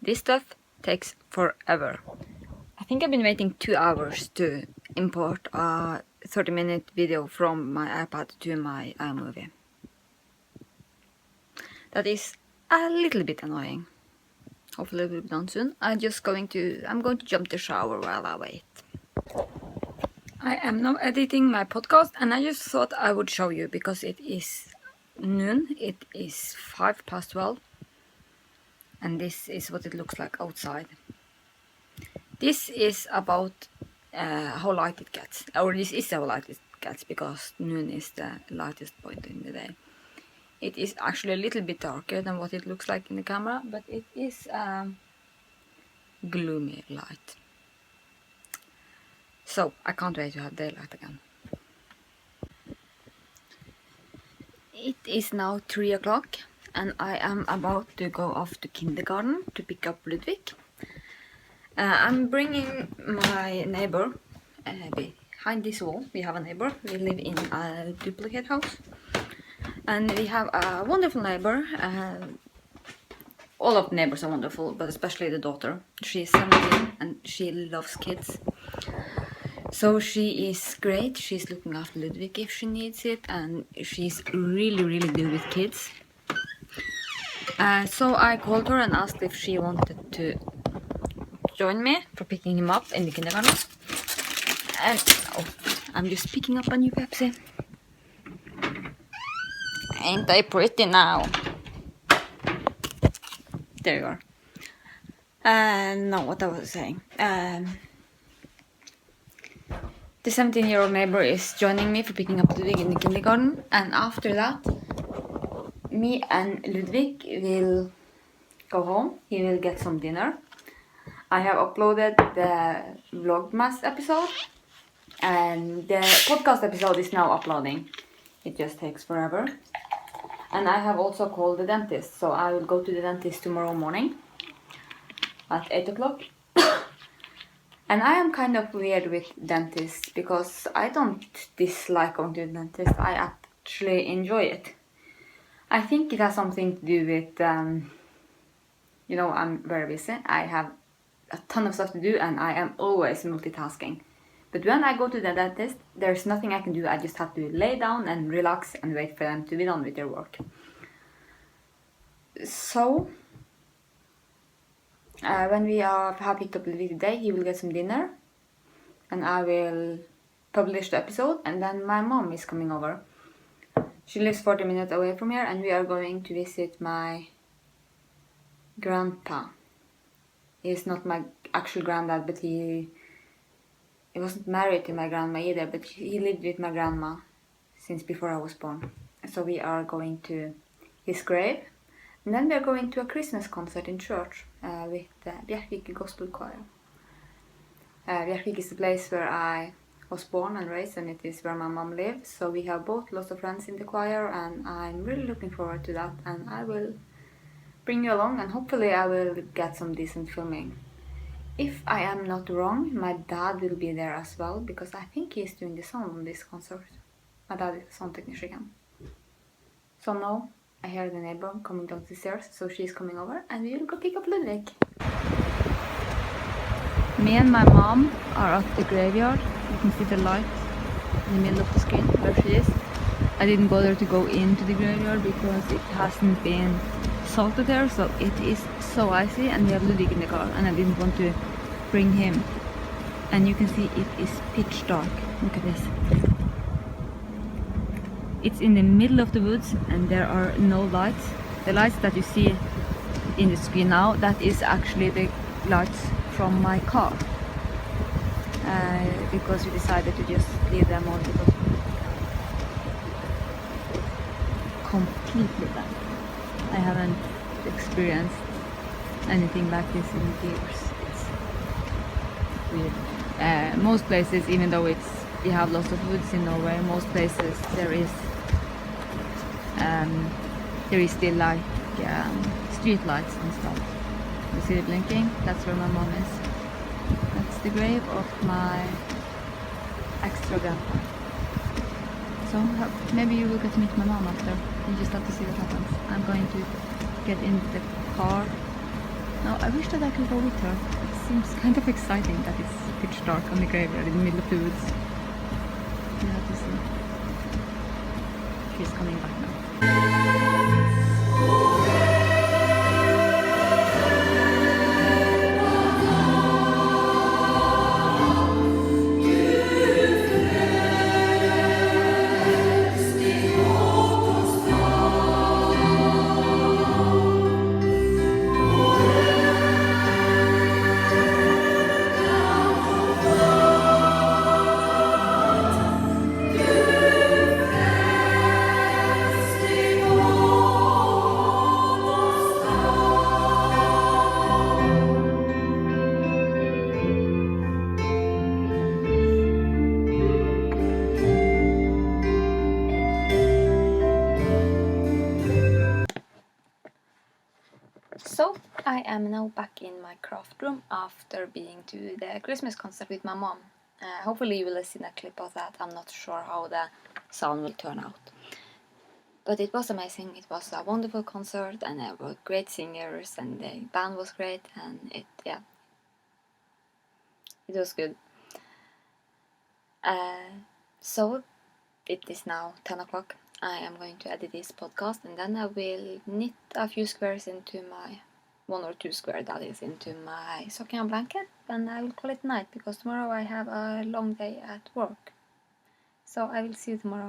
This stuff takes forever. I think I've been waiting 2 hours to import a 30-minute video from my iPad to my iMovie. That is a little bit annoying. Hopefully it will be done soon. I'm going to jump the shower while I wait. I am now editing my podcast and I just thought I would show you because it is noon. It is 12:05 and this is what it looks like outside. This is about how light it gets, or this is how light it gets because noon is the lightest point in the day. It is actually a little bit darker than what it looks like in the camera, but it is gloomy light. So I can't wait to have daylight again. It is now 3 o'clock and I am about to go off to kindergarten to pick up Ludwig. I'm bringing my neighbor behind this wall. We have a neighbor. We live in a duplicate house. And we have a wonderful neighbor. All of the neighbors are wonderful, but especially the daughter. She's 17 and she loves kids. So she is great. She's looking after Ludwig if she needs it, and she's really good with kids. So I called her and asked if she wanted to join me for picking him up in the kindergarten. And I'm just picking up a new Pepsi. Ain't they pretty now? There you are. No, what I was saying. The 17-year-old neighbor is joining me for picking up Ludwig in the kindergarten, and after that, me and Ludwig will go home. He will get some dinner. I have uploaded the Vlogmas episode, and the podcast episode is now uploading. It just takes forever. And I have also called the dentist, so I will go to the dentist tomorrow morning at 8 o'clock. And I am kind of weird with dentists because I don't dislike going to the dentist. I actually enjoy it. I think it has something to do with, you know, I'm very busy. I have a ton of stuff to do and I am always multitasking. But when I go to the dentist, there's nothing I can do. I just have to lay down and relax and wait for them to be done with their work. So, when we have picked up the video today, he will get some dinner. And I will publish the episode. And then my mom is coming over. She lives 40 minutes away from here. And we are going to visit my grandpa. He's not my actual granddad, but he wasn't married to my grandma either, but he lived with my grandma since before I was born. So we are going to his grave, and then we are going to a Christmas concert in church with Bjerkvik Gospel Choir. Bjerkvik is the place where I was born and raised, and it is where my mom lives. So we have both lots of friends in the choir, and I'm really looking forward to that. And I will bring you along, and hopefully I will get some decent filming. If I am not wrong, my dad will be there as well, because I think he is doing the sound on this concert. My dad is a sound technician. So now I hear the neighbor coming down the stairs, so she's coming over and we will go pick up Ludwig. Me and my mom are at the graveyard. You can see the light in the middle of the screen where she is. I didn't bother to go into the graveyard because it hasn't been salted there, so it is so icy, and we have Ludwig in the car and I didn't want to bring him. And you can see it is pitch dark. Look at this. It's in the middle of the woods and there are no lights. The lights that you see in the screen now, that is actually the lights from my car. Because we decided to just leave them on because completely blank. I haven't experienced anything like this in years. It's weird. Most places, even though we have lots of woods in Norway, most places there is still like street lights and stuff. You see it blinking? That's where my mom is. That's the grave of my extra grandpa. So maybe you will get to meet my mom after. You just have to see what happens. I'm going to get in the car Now I wish that I could go with her. It seems kind of exciting that it's pitch dark on the graveyard in the middle of the woods. We have to see. She's coming back now. So I am now back in my craft room after being to the Christmas concert with my mom. Hopefully you will listen a clip of that. I'm not sure how the sound will turn out. But it was amazing. It was a wonderful concert and there were great singers and the band was great and it was good. So it is now 10 o'clock. I am going to edit this podcast and then I will knit a few squares into my 1 or 2 square that is into my stocking and blanket and I will call it night because tomorrow I have a long day at work. So I will see you tomorrow.